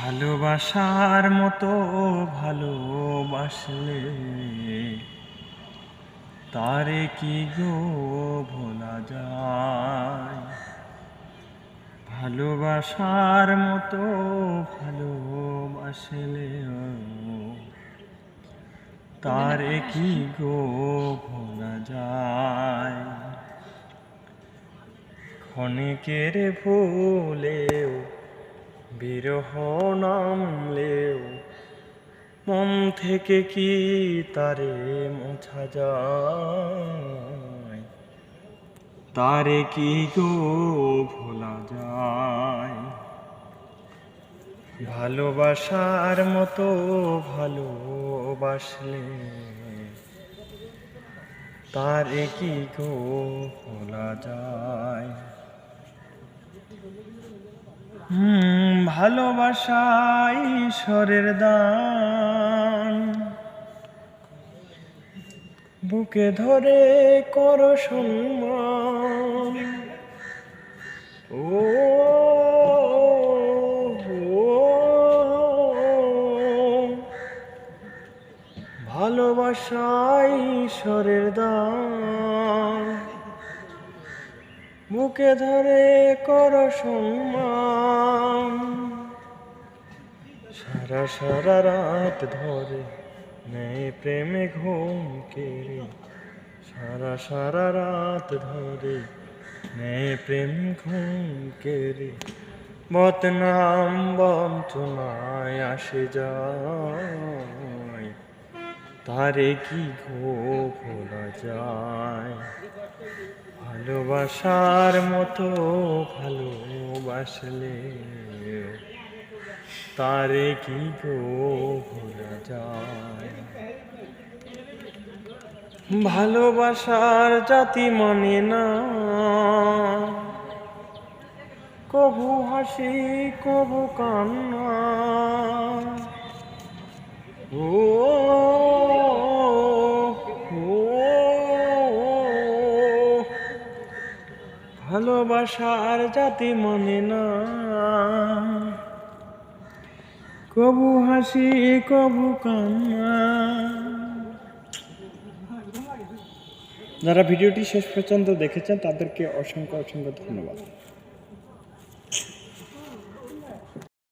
ভালোবাসার মতো ভালোবাসলে তারে কি গো ভোলা যায়। ভালোবাসার মতো ভালোবাসলে তারে কি গো ভোলা যায়। ক্ষণিকের ভুলেও বিরহ নামলেও মন থেকে কি তারে মোছা যায়। তারে কি গো ভোলা যায়। ভালোবাসার মতো ভালোবাসলে তারে কি গো ভোলা যায়। ভালোবাসা ঈশ্বরের দান, বুকে ধরে কর সম্মান। ও ভালোবাসা ঈশ্বরের দান, বুকে ধরে কর সম্মান। সারা সারা রাত ধরে নেই প্রেমে ঘুম কেড়ে, সারা সারা রাত ধরে নেই প্রেম ঘুম কেড়ে। বদনাম বঞ্চনায় আসে যায়, তারে কি গো ভোলা যায়। ভালোবাসার মতো ভালোবাসলে তারে কি গো ভোলা যায়। ভালোবাসার জাতি মানে না, কভু হাসি কভু কান্না। ও ভালোবাসার জাতি মানে না, কবু হাসি কবু কান্না। যারা ভিডিওটি শেষ পর্যন্ত দেখেছেন তাদেরকে অসংখ্য অসংখ্য ধন্যবাদ।